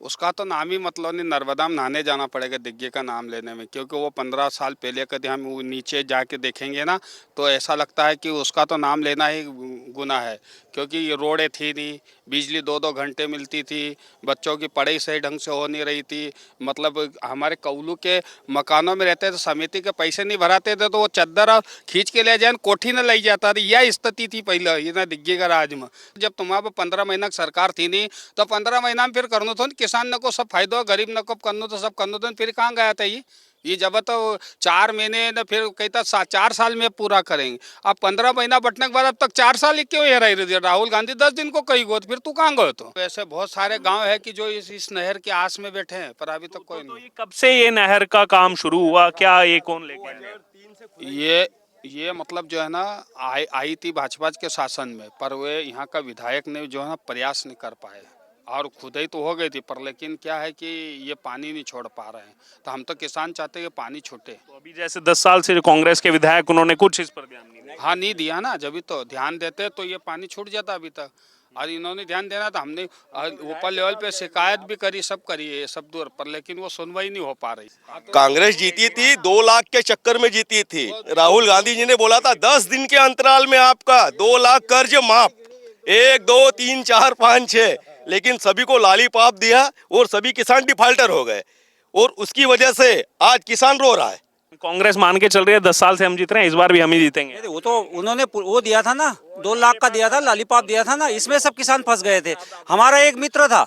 उसका तो नाम ही मतलब नहीं, नर्मदा में नहाने जाना पड़ेगा दिग्गी का नाम लेने में, क्योंकि वो 15 साल पहले कभी हम वो नीचे जाके देखेंगे ना तो ऐसा लगता है कि उसका तो नाम लेना ही गुनाह है। क्योंकि ये रोडें थी नहीं, बिजली 2-2 घंटे मिलती थी, बच्चों की पढ़ाई सही ढंग से हो नहीं रही थी। मतलब हमारे कौलू के मकानों में रहते थे, समिति के पैसे नहीं भराते थे तो वो चद्दर खींच के ले जाए, कोठी न ले जाता था। यह स्थिति थी पहले ये ना दिग्गी का राज में। जब तुम्हारे 15 महीना की सरकार थी नहीं तो 15 महीना में फिर करनो तो किसान न को सब फायदो, गरीब न को करनो तो सब करनो तो फिर कहाँ गया था ये जब तो 4 महीने न फिर कहता 4 साल में पूरा करेंगे। अब 15 महीना बटने के बाद अब तक 4 साल ही क्यों रही राहुल गांधी 10 दिन को कही गो, फिर तू कहाँ गए? तो वैसे बहुत सारे गांव है कि जो इस नहर की आस में बैठे हैं पर अभी तक कोई तो नहीं। ये कब से ये नहर का काम शुरू हुआ, क्या ये कौन लेके आया? ये मतलब जो है ना आई थी भाजपा के शासन में, पर वे यहाँ का विधायक ने जो है ना प्रयास नहीं कर पाए, और खुदाई तो हो गई थी पर लेकिन क्या है कि ये पानी नहीं छोड़ पा रहे हैं। तो हम तो किसान चाहते हैं कि पानी छूटे। तो अभी जैसे 10 साल से जो कांग्रेस के विधायक, उन्होंने कुछ इस पर ध्यान नहीं दिया। हाँ नहीं दिया ना, जब भी तो ध्यान देते तो ये पानी छूट जाता अभी तक। और इन्होंने ध्यान देना था, हमने ऊपर लेवल पे शिकायत भी करी, सब करी है सब दूर पर, लेकिन वो सुनवाई नहीं हो पा रही। कांग्रेस जीती थी 2 लाख के चक्कर में जीती थी। राहुल गांधी जी ने बोला था 10 दिन के अंतराल में आपका 2 लाख कर्ज माफ, 1 2 3 4 5 6, लेकिन सभी को लालीपाप दिया और सभी किसान डिफाल्टर हो गए और उसकी वजह से आज किसान रो रहा है। कांग्रेस मान के चल रही है 10 साल से हम जीत रहे हैं, इस बार भी हम ही जीतेंगे। वो तो उन्होंने वो दिया था ना, 2 लाख का दिया था, लालीपाप दिया था ना, इसमें सब किसान फंस गए थे। हमारा एक मित्र था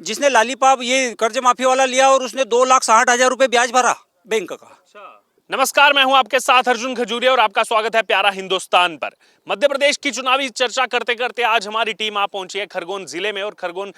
जिसने लालीपाप ये कर्ज माफी वाला लिया और उसने 2,60,000 रुपए ब्याज भरा बैंक का। नमस्कार, मैं हूं आपके साथ अर्जुन खजूरिया और आपका स्वागत है प्यारा हिंदुस्तान पर। मध्य प्रदेश की चुनावी चर्चा करते करते आज हमारी टीम आ पहुंची है खरगोन जिले में। और खरगोन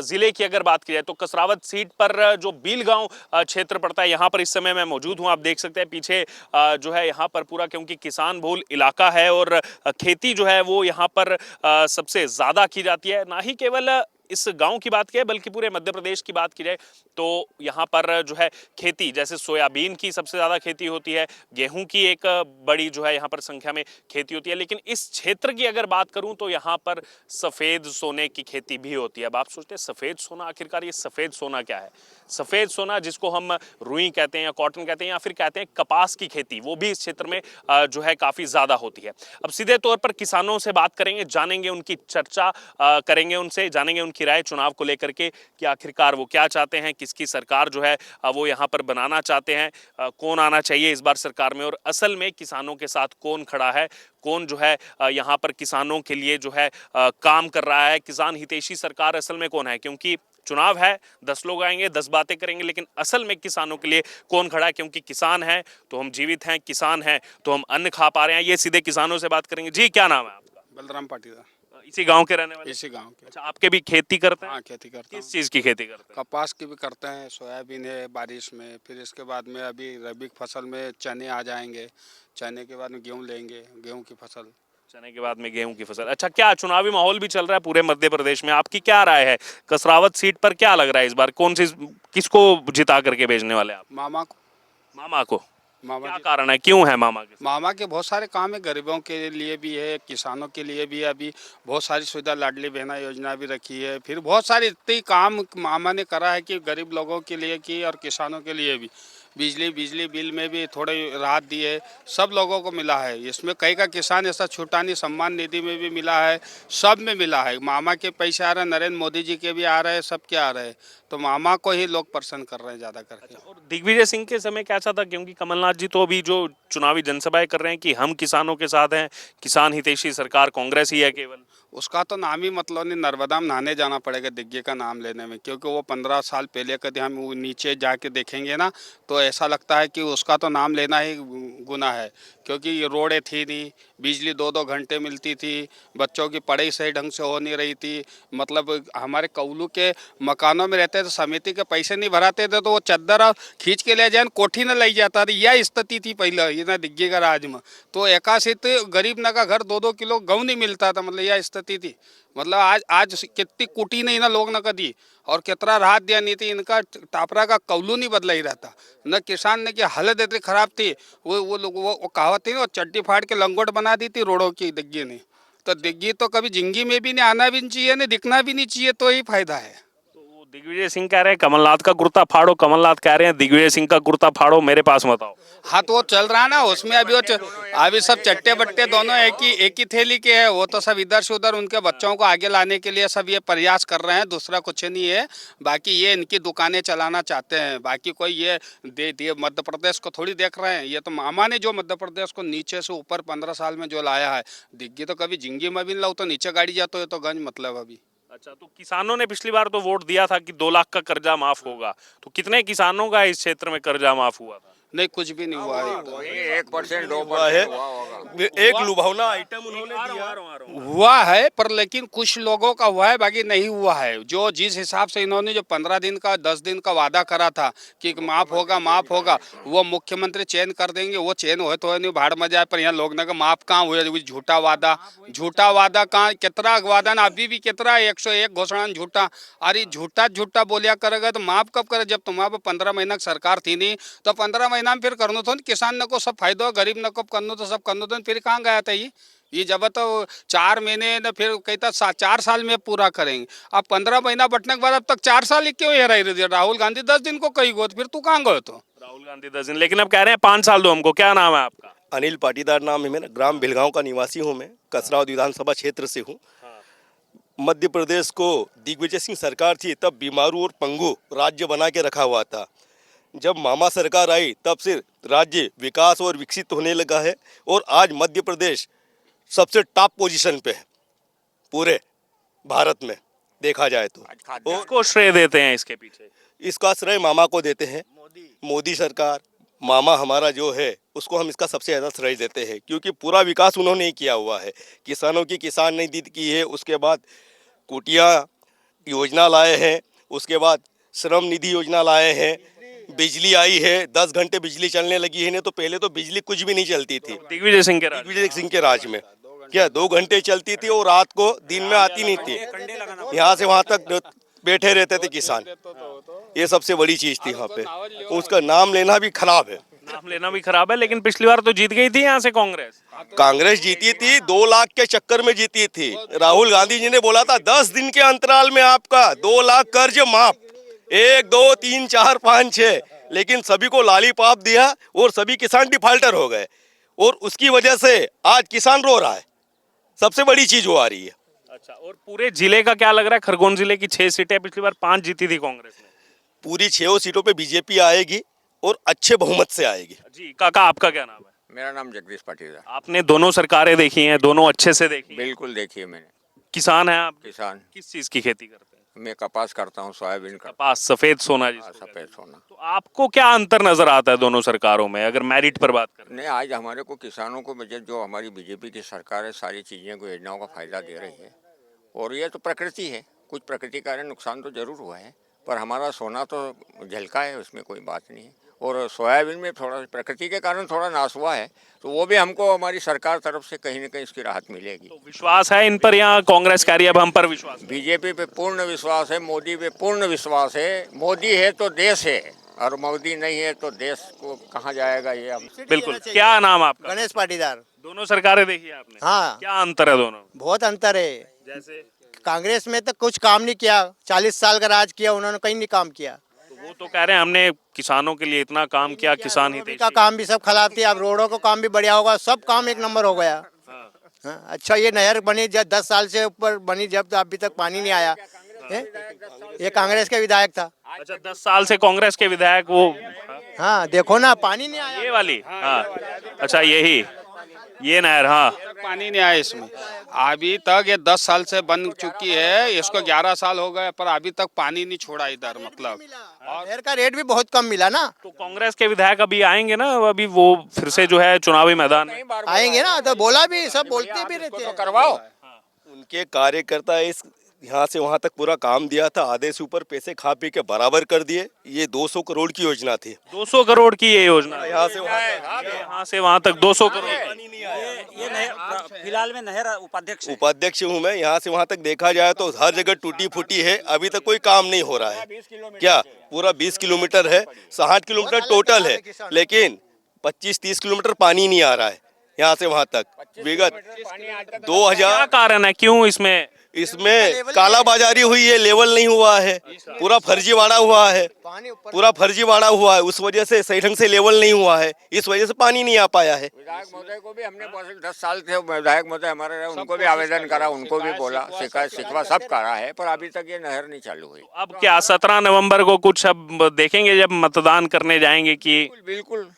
जिले की अगर बात की जाए तो कसरावत सीट पर जो बील गांव क्षेत्र पड़ता है, यहाँ पर इस समय मैं मौजूद हूं। आप देख सकते हैं पीछे जो है यहाँ पर पूरा, क्योंकि किसान बहुल इलाका है और खेती जो है वो यहाँ पर सबसे ज्यादा की जाती है। ना ही केवल इस गांव की बात की जाए बल्कि पूरे मध्य प्रदेश की बात की जाए तो यहाँ पर जो है खेती, जैसे सोयाबीन की सबसे ज्यादा खेती होती है, गेहूं की एक बड़ी जो है यहाँ पर संख्या में खेती होती है। लेकिन इस क्षेत्र की अगर बात करूं तो यहाँ पर सफेद सोने की खेती भी होती है। अब आप सोचते हैं सफेद सोना, आखिरकार ये सफेद सोना क्या है? सफेद सोना, जिसको हम रुई कहते हैं या कॉटन कहते हैं या फिर कहते हैं कपास की खेती, वो भी इस क्षेत्र में जो है काफी ज्यादा होती है। अब सीधे तौर पर किसानों से बात करेंगे, जानेंगे उनकी चर्चा करेंगे, उनसे जानेंगे उनकी राय चुनाव को लेकर के कि आखिरकार वो क्या चाहते हैं, किसकी सरकार जो है वो यहाँ पर बनाना चाहते हैं, कौन आना चाहिए इस बार सरकार में, और असल में किसानों के साथ कौन खड़ा है, कौन जो है यहाँ पर किसानों के लिए जो है काम कर रहा है, किसान हितैषी सरकार असल में कौन है। क्योंकि चुनाव है, 10 लोग आएंगे, 10 बातें करेंगे, लेकिन असल में किसानों के लिए कौन खड़ा है। क्योंकि किसान है तो हम जीवित हैं, किसान हैं तो हम अन्न खा पा रहे हैं। ये सीधे किसानों से बात करेंगे। जी, क्या नाम है आपका? बलराम पाटीदार। इसी गांव के रहने वाले? इसी गांव के। अच्छा, आपके भी खेती करते हैं? हाँ खेती करता किस हूँ। चीज की खेती करते हैं? कपास की भी करते हैं, सोयाबीन है बारिश में, फिर इसके बाद में अभी रबी की फसल में चने आ जाएंगे, चने के बाद में गेहूँ लेंगे, गेहूँ की फसल। चने के बाद में गेहूं की फसल। अच्छा, क्या चुनावी माहौल भी चल रहा है पूरे मध्य प्रदेश में? आपकी क्या राय है, कसरावत सीट पर क्या लग रहा है इस बार, कौन सी, किसको जिता करके भेजने वाले आप? मामा को। मामा को? मामा क्या जी। कारण है, क्यों है मामा के? मामा के बहुत सारे काम है, गरीबों के लिए भी है, किसानों के लिए भी है। अभी बहुत सारी सुविधा, लाडली बहना योजना भी रखी है, फिर बहुत सारे इतने काम मामा ने करा है कि गरीब लोगों के लिए की और किसानों के लिए भी। बिजली बिल में भी थोड़ी राहत दी है, सब लोगों को मिला है। इसमें कई का किसान ऐसा छूटा नहीं, सम्मान निधि में भी मिला है, सब में मिला है। मामा के पैसे आ रहे हैं, नरेंद्र मोदी जी के भी आ रहे हैं, सबके आ रहे हैं। तो मामा को ही लोग पसंद कर रहे हैं ज़्यादा करके। और दिग्विजय सिंह के समय कैसा था? क्योंकि कमलनाथ जी तो अभी जो चुनावी जनसभाएं कर रहे हैं कि हम किसानों के साथ हैं, किसान हितैषी सरकार कांग्रेस ही है केवल। उसका तो नाम ही मतलब नहीं, नर्मदा में नहाने जाना पड़ेगा दिग्गी का नाम लेने में, क्योंकि वो 15 साल पहले कभी हम वो नीचे जाके देखेंगे ना तो ऐसा लगता है कि उसका तो नाम लेना ही गुनाह है। क्योंकि ये रोडें थी नहीं, बिजली 2-2 घंटे मिलती थी, बच्चों की पढ़ाई सही ढंग से हो नहीं रही थी। मतलब हमारे कौलू के मकानों में रहते थे, समिति के पैसे नहीं भराते थे तो वो चद्दर खींच के ले जाए, कोठी न ले जाता था। यह स्थिति थी पहले ये ना दिग्गी का राज में। तो एकासित गरीब न का घर 2-2 किलो गेहूँ नहीं मिलता था, मतलब यह स्थिति थी। मतलब आज कितनी कुटी नहीं ना लोग न कदी और कितना राहत दिया नहीं थी। इनका टापरा का कौलू नहीं बदला ही रहता, न किसान ने की हालत इतनी खराब थी। वो लोग वो कहावत थी ना, चड्डी फाड़ के लंगोट बना दी थी रोडों की दिग्गी ने। तो दिग्गी तो कभी जिंदगी में भी नहीं आना भी नहीं चाहिए, नहीं दिखना भी नहीं चाहिए, तो ही फायदा है। दिग्विजय सिंह कह रहे हैं कमलनाथ का कुर्ता फाड़ो, कमलनाथ कह रहे हैं दिग्विजय सिंह का कुर्ता फाड़ो, मेरे पास मत आओ। हाँ तो वो चल रहा है ना उसमें। अभी सब चट्टे बट्टे दोनों एक ही थैली के है। वो तो सब इधर से उधर उनके बच्चों को आगे लाने के लिए सब ये प्रयास कर रहे हैं, दूसरा कुछ नहीं है। बाकी ये इनकी दुकानें चलाना चाहते हैं, बाकी कोई ये दे मध्य प्रदेश को थोड़ी देख रहे हैं। ये तो मामा ने जो मध्य प्रदेश को नीचे से ऊपर 15 साल में जो लाया है, दिग्गी तो कभी जिंदगी में भी नहीं लाऊ, तो नीचे गाड़ी जाते हो तो गंज मतलब अभी। अच्छा, तो किसानों ने पिछली बार तो वोट दिया था कि 2 लाख का कर्जा माफ होगा, तो कितने किसानों का इस क्षेत्र में कर्जा माफ हुआ था? नहीं, कुछ भी नहीं हुआ है। 1% हुआ है 2% एक लुभावना आइटम उन्होंने दिया हुआ है, पर लेकिन कुछ लोगों का हुआ है, बाकी नहीं हुआ है। जो जिस हिसाब से इन्होंने जो 15 दिन का 10 दिन का वादा करा था कि माफ होगा, वो मुख्यमंत्री चयन कर देंगे, वो चयन हो तो नहीं भाड़ में जाए। पर यहाँ लोग ने माफ कहाँ हुए? झूठा वादा कहाँ? कितना वादा ना अभी भी कितना 101 घोषणा झूठा। अरे झूठा बोलिया करेगा तो माफ कब करे? जब तुम्हारे 15 महीना सरकार थी नहीं, तो 15 महीना में फिर करनो तो किसान ने को सब फायदा, गरीब ने को करनो तो सब करनो तो फिर कहाँ गया था ये जब तो 4 महीने न फिर कहता 4 साल में पूरा करेंगे। अब 15 महीना बटने के बाद अब तक 4 साल ही क्यों ये रही? राहुल गांधी 10 दिन को कही गो, तो फिर तू कहाँ गए? तो राहुल गांधी 10 दिन, लेकिन अब कह रहे हैं 5 साल दो हमको। क्या नाम है आपका? अनिल पाटीदार नाम है मेरा, ग्राम भिलगांव का निवासी हूँ मैं, कसरावद विधानसभा क्षेत्र से हूँ। मध्य प्रदेश को दिग्विजय सिंह सरकार थी तब बीमारू और पंगु राज्य बना के रखा हुआ था। जब मामा सरकार आई तब से राज्य विकास और विकसित होने लगा है, और आज मध्य प्रदेश सबसे टॉप पोजीशन पे है पूरे भारत में देखा जाए तो। और किसको श्रेय देते हैं इसके पीछे? इसका श्रेय मामा को देते हैं, मोदी सरकार। मामा हमारा जो है उसको हम इसका सबसे ज़्यादा श्रेय देते हैं, क्योंकि पूरा विकास उन्होंने ही किया हुआ है। किसानों की किसान निधि की है, उसके बाद कुटिया योजना लाए हैं, उसके बाद श्रम निधि योजना लाए हैं, बिजली आई है, 10 घंटे बिजली चलने लगी है। नहीं तो पहले तो बिजली कुछ भी नहीं चलती थी दिग्विजय सिंह के राज। दिग्विजय सिंह के राज में। क्या 2 घंटे चलती थी और रात को दिन में आती नहीं थी, यहाँ से वहाँ तक बैठे रहते थे किसान। ये सबसे बड़ी चीज थी यहाँ पे। उसका नाम लेना भी खराब है। नाम लेना भी खराब है, लेकिन पिछली बार तो जीत गई थी यहाँ से कांग्रेस जीती थी, 2 लाख के चक्कर में जीती थी। राहुल गांधी जी ने बोला था 10 दिन के अंतराल में आपका 2 लाख कर्ज माफ, 1 2 3 4 5 6, लेकिन सभी को लालीपाप दिया और सभी किसान डिफाल्टर हो गए, और उसकी वजह से आज किसान रो रहा है। सबसे बड़ी चीज वो आ रही है। अच्छा, और पूरे जिले का क्या लग रहा है? खरगोन जिले की 6 सीटें, पिछली बार 5 जीती थी कांग्रेस ने। पूरी 6 सीटों पे बीजेपी आएगी और अच्छे बहुमत से आएगी। जी काका, आपका क्या नाम है? मेरा नाम जगदीश पाटीदार। आपने दोनों सरकारें देखी हैं, दोनों अच्छे से देखी हैं। बिल्कुल देखिए मैंने। किसान हैं आप? किसान। किस चीज की खेती करते हैं? मैं कपास करता हूँ, सोयाबीन करता कपास, सफेद सोना हूँ, जिसको कहते हैं। सफेद सोना। तो आपको क्या अंतर नजर आता है दोनों सरकारों में, अगर मेरिट पर बात करें? नहीं, आज हमारे को किसानों को जो हमारी बीजेपी की सरकार है, सारी चीज़ें को योजनाओं का फायदा दे रही है। और ये तो प्रकृति है, कुछ प्रकृति कारण नुकसान तो जरूर हुआ है, पर हमारा सोना तो झलका है, उसमें कोई बात नहीं है। और सोयाबीन में थोड़ा प्रकृति के कारण थोड़ा नाश हुआ है, तो वो भी हमको हमारी सरकार तरफ से कहीं न कहीं इसकी राहत मिलेगी। तो विश्वास है इन पर, या कांग्रेस कह रही है अब हम पर विश्वास? बीजेपी पे पूर्ण विश्वास है, मोदी पे पूर्ण विश्वास है। मोदी है तो देश है, और मोदी नहीं है तो देश को कहाँ जाएगा ये हम। बिल्कुल। क्या नाम आपका? गणेश पाटीदार। दोनों सरकारें देखी है आपने? हाँ, क्या अंतर है दोनों? बहुत अंतर है। जैसे कांग्रेस में तो कुछ काम नहीं किया, 40 साल का राज किया उन्होंने, कहीं नहीं काम किया। तो वो तो कह रहे हैं हमने किसानों के लिए इतना काम किया, किसान ही रोड का काम भी सब खराब थी, अब रोडों का काम भी बढ़िया होगा, सब काम एक नंबर हो गया। हाँ, अच्छा ये नहर बनी जब 10 साल से ऊपर बनी, जब तो अभी तक पानी नहीं आया है? ये कांग्रेस के विधायक था। अच्छा, 10 साल से कांग्रेस के विधायक वो। हाँ देखो ना, पानी नहीं आया। ये वाली? हाँ, अच्छा यही, ये नहर। हाँ, पानी नहीं आया इसमें अभी तक। ये 10 साल से बन चुकी है, इसको 11 साल हो गए, पर अभी तक पानी नहीं छोड़ा इधर। मतलब नहर का रेट भी बहुत कम मिला ना। तो कांग्रेस के विधायक अभी आएंगे ना, अभी वो फिर से जो है चुनावी मैदान में आएंगे ना, तो बोला भी, सब बोलते भी रहते हैं। करवाओ। उनके कार्यकर्ता इस यहाँ से वहाँ तक पूरा काम दिया था, आधे से ऊपर पैसे खा पी के बराबर कर दिए। ये 200 करोड़ की योजना थी। 200 करोड़ की ये योजना है। यहाँ से वहाँ तक 200 करोड़। ये नहर फिलहाल में नहर उपाध्यक्ष हूँ मैं। यहाँ से वहाँ तक देखा जाए तो हर जगह टूटी फूटी है, अभी तक कोई काम नहीं हो रहा है। क्या पूरा 20 किलोमीटर है, 60 किलोमीटर टोटल है, लेकिन 25-30 किलोमीटर पानी नहीं आ रहा है यहाँ से वहाँ तक। विगत 2000 क्या कारण है, क्यों इसमें इसमें कालाबाजारी हुई है, लेवल नहीं हुआ है, पूरा फर्जीवाड़ा हुआ है, पानी ऊपर पूरा फर्जीवाड़ा हुआ है। उस वजह से सही ढंग से लेवल नहीं हुआ है, इस वजह से पानी नहीं आ पाया है। विधायक महोदय को भी हमने 10 साल से विधायक महोदय हमारे रहे, उनको भी आवेदन करा, उनको भी बोला, शिकायत शिकवा सब करा है, पर अभी तक ये नहर नहीं चालू हुई। अब क्या 17 नवंबर को कुछ अब देखेंगे जब मतदान करने जाएंगे कि बिल्कुल बिल्कुल,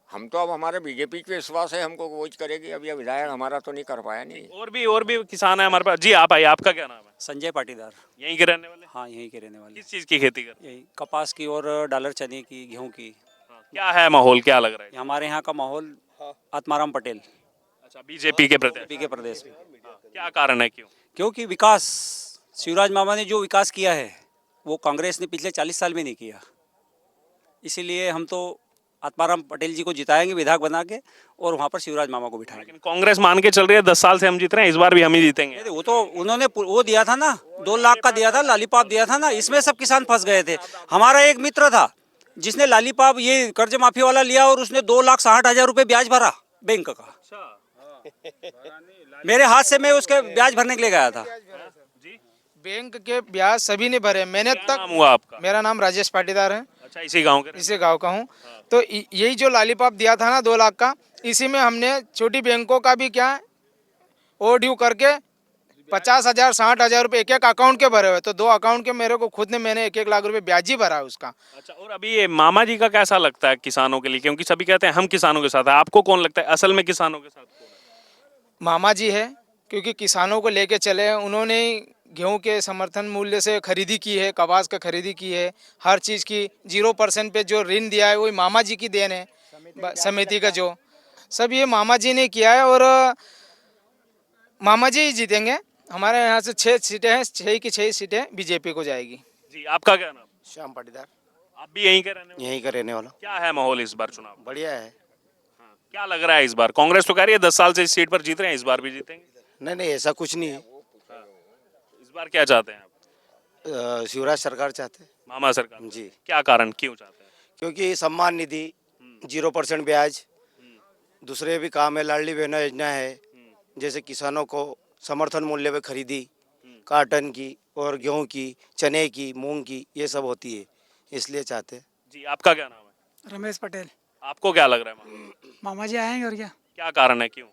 हम तो अब हमारे बीजेपी पे विश्वास है, हमको वो करेगी। अब ये विधायक हमारा तो नहीं कर पाया नहीं। और भी किसान है हमारे पास। जी आप आइए, आपका क्या नाम है? संजय पाटीदार। यहीं के रहने वाले? हाँ, यहीं के रहने वाले। किस चीज की खेती करते यही कपास की और डालर चने की, गेहूं की। हैं? क्या है माहौल, क्या लग रहा है? हमारे यहाँ का माहौल आत्माराम पटेल अच्छा, बीजेपी के प्रति बीजेपी के प्रदेश में, क्या कारण है, क्यों? क्योंकि विकास शिवराज मामा ने जो विकास किया है वो कांग्रेस ने पिछले 40 साल में नहीं किया। इसीलिए हम तो आत्माराम पटेल जी को जिताएंगे विधायक बना के, और वहाँ पर शिवराज मामा को बिठाएंगे। लेकिन कांग्रेस मान के चल रही है 10 साल से हम जीत रहे हैं, इस बार भी हम ही जीतेंगे। वो तो उन्होंने वो दिया था ना, 2 लाख का दिया था, लॉलीपॉप दिया था ना, इसमें सब किसान फंस गए थे। हमारा एक मित्र था जिसने लॉलीपॉप ये कर्ज माफी वाला लिया और उसने 2,60,000 रुपये ब्याज भरा बैंक का। मेरे हाथ से मैं उसके ब्याज भरने के लिए गया था। बैंक के ब्याज सभी ने भरे। मैंने क्या नाम तक हुआ आपका? मेरा नाम राजेश पाटीदार है, अच्छा, इसी गांव के? इसी गांव का हूँ। तो यही जो लॉलीपॉप दिया था ना 2 लाख का, इसी में हमने छोटी बैंकों का भी क्या ओ ड्यू करके 50,000 60,000 रुपये एक एक अकाउंट के भरे हुए। तो 2 अकाउंट के मेरे को खुद ने मैंने 1-1 लाख रुपए ब्याज ही भरा है उसका। अच्छा, और अभी ये मामा जी का कैसा लगता है किसानों के लिए? क्योंकि सभी कहते हैं हम किसानों के साथ है, आपको कौन लगता है असल में किसानों के साथ कौन है? मामा जी है, क्योंकि किसानों को लेके चले हैं। उन्होंने गेहूं के समर्थन मूल्य से खरीदी की है, कपास का खरीदी की है, हर चीज़ की 0% पे जो ऋण दिया है वही मामा जी की देन है, समिति का जो सब ये मामा जी ने किया है। और मामा जी ही जीतेंगे। हमारे यहाँ से 6 सीटें हैं, 6 की 6 सीटें बीजेपी को जाएगी। जी आपका क्या नाम? श्याम पाटीदार, आप भी यहीं के रहने वाले? यहीं का रहने वाला। क्या है माहौल इस बार चुनाव? बढ़िया है। क्या लग रहा है इस बार? कांग्रेस तो कह रही है 10 साल से इस सीट पर जीत रहे हैं, इस बार भी जीतेंगे। नहीं नहीं, ऐसा कुछ नहीं है। इस बार क्या चाहते हैं आप? शिवराज सरकार चाहते हैं मामा सरकार? जी, क्या कारण, क्यों चाहते हैं? क्योंकि सम्मान निधि, 0% ब्याज, दूसरे भी काम है, लाडली बहना योजना है, जैसे किसानों को समर्थन मूल्य पे खरीदी, काटन की और गेहूं की, चने की, मूंग की, ये सब होती है, इसलिए चाहते हैं। जी आपका क्या नाम है? रमेश पटेल। आपको क्या लग रहा है मामा? मामा जी आएंगे और क्या। क्या कारण है, क्यों?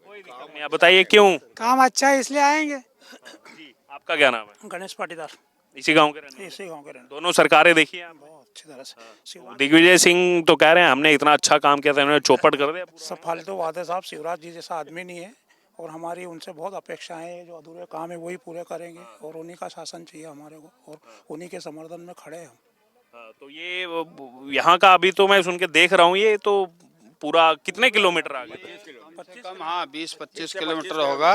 कोई दिक्कत नहीं, आप बताइए क्यों? काम अच्छा है इसलिए आएंगे। जी आपका क्या नाम है? गणेश पाटीदार, इसी गांव के रहने वाले? इसी गांव के रहने। दोनों सरकारें देखी हैं आपने? बहुत अच्छी तरह से। दिग्विजय सिंह तो कह रहे हैं हमने इतना अच्छा काम किया था, इन्होंने चौपट कर दिया पूरा। सब फालतू वादे साहब, शिवराज जी जैसा आदमी नहीं है और हमारी उनसे बहुत अपेक्षाएं हैं। जो अधूरे काम है वही पूरे करेंगे और उन्हीं का शासन चाहिए हमारे को और उन्हीं के समर्थन में खड़े हैं हम। हाँ, तो ये यहाँ का अभी तो मैं सुन के देख रहा हूँ, ये तो पूरा कितने किलोमीटर आगे? कम, हाँ 20-25 किलोमीटर होगा।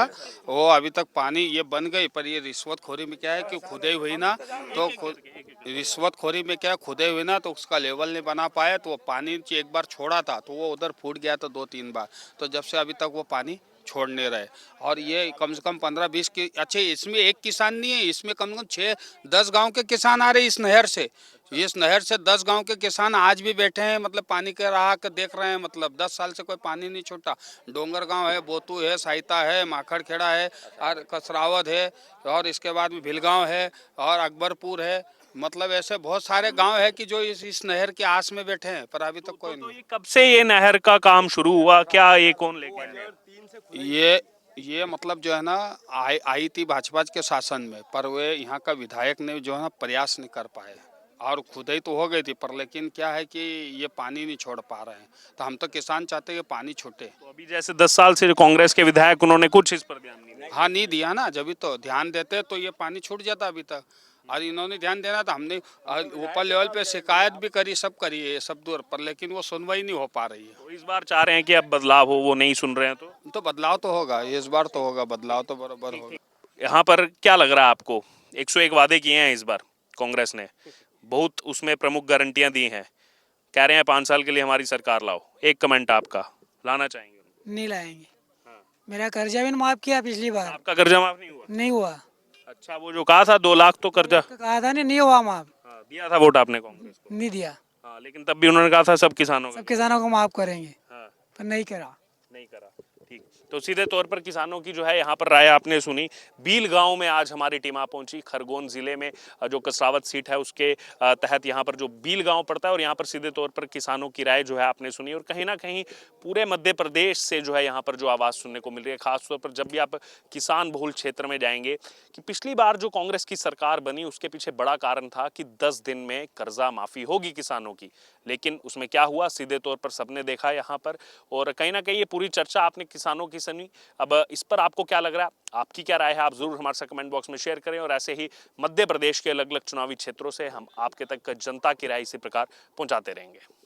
वो अभी तक पानी ये बन गई, पर ये रिश्वतखोरी में क्या है कि खुदाई हुई ना, तो रिश्वतखोरी में क्या खुदाई हुई ना, तो उसका लेवल नहीं बना पाया। तो वो पानी एक बार छोड़ा था तो वो उधर फूट गया था 2-3 बार। तो जब से अभी तक वो पानी छोड़ नहीं रहे। और ये कम से कम 15-20 की अच्छे, इसमें एक किसान नहीं है, इसमें कम से कम 6-10 गांव के किसान आ रहे हैं इस नहर से। इस नहर से 10 गांव के किसान आज भी बैठे हैं, मतलब पानी के राह के देख रहे हैं। मतलब 10 साल से कोई पानी नहीं छूटा। डोंगर गांव है, बोतू है, साहिता है, माखड़खेड़ा है और कसरावद है, और इसके बाद में भिलगांव है और अकबरपुर है। मतलब ऐसे बहुत सारे गांव है कि जो इस नहर के आस में बैठे हैं, पर अभी तक कोई तो नहीं। ये कब से ये नहर का काम शुरू हुआ, क्या ये कौन लेके आया? ये मतलब जो है ना आई थी भाजपा के शासन में, पर वे यहाँ का विधायक ने जो है ना प्रयास नहीं कर पाए। और खुदाई तो हो गई थी, पर लेकिन क्या है कि ये पानी नहीं छोड़ पा रहे हैं। तो हम तो किसान चाहते हैं कि पानी छूटे। तो अभी जैसे 10 साल से जो कांग्रेस के विधायक, उन्होंने कुछ इस पर ध्यान नहीं दिया। हाँ नहीं दिया ना, जब भी तो ध्यान देते तो ये पानी छूट जाता अभी तक। और इन्होंने ध्यान देना था, हमने ऊपर लेवल पे शिकायत भी करी, सब करी है सब दूर पर, लेकिन वो सुनवाई नहीं हो पा रही है। तो इस बार चाह रहे हैं कि अब बदलाव हो, वो नहीं सुन रहे हैं तो बदलाव तो होगा, इस बार तो होगा बदलाव, तो बराबर होगा। यहाँ पर क्या लग रहा है आपको? 101 वादे किए हैं इस बार कांग्रेस ने, बहुत उसमें प्रमुख गारंटियां दी हैं, कह रहे हैं 5 साल के लिए हमारी सरकार लाओ। एक कमेंट आपका, लाना चाहेंगे? नहीं लाएंगे। मेरा कर्जा भी माफ किया पिछली बार, आपका कर्जा माफ नहीं हुआ? नहीं हुआ। अच्छा, वो जो कहा था 2 लाख तो कर्जा, कहा था नहीं हुआ माफ, हाँ, दिया था वोट आपने कांग्रेस को। नहीं दिया। हाँ, लेकिन तब भी उन्होंने कहा था सब किसानों का। सब किसानों को माफ करेंगे, हाँ, पर नहीं करा। नहीं करा। ठीक, तो सीधे तौर पर किसानों की जो है यहाँ पर राय आपने सुनी। बील गांव में आज हमारी टीम आ पहुंची। खरगोन जिले में जो कसरावत सीट है उसके तहत यहाँ पर जो बील गांव पड़ता है, और यहाँ पर सीधे तौर पर किसानों की राय जो है आपने सुनी। और कहीं ना कहीं पूरे मध्य प्रदेश से जो है यहाँ पर जो आवाज़ सुनने को मिल रही है, खासतौर पर जब भी आप किसान बहुल क्षेत्र में जाएंगे, कि पिछली बार जो कांग्रेस की सरकार बनी उसके पीछे बड़ा कारण था कि 10 दिन में कर्जा माफी होगी किसानों की। लेकिन उसमें क्या हुआ, सीधे तौर पर सबने देखा यहाँ पर। और कहीं ना कहीं ये पूरी चर्चा आपने किसानों की सुनी। अब इस पर आपको क्या लग रहा है, आपकी क्या राय है, आप जरूर हमारे साथ कमेंट बॉक्स में शेयर करें। और ऐसे ही मध्य प्रदेश के अलग अलग चुनावी क्षेत्रों से हम आपके तक जनता की राय इसी प्रकार पहुंचाते रहेंगे।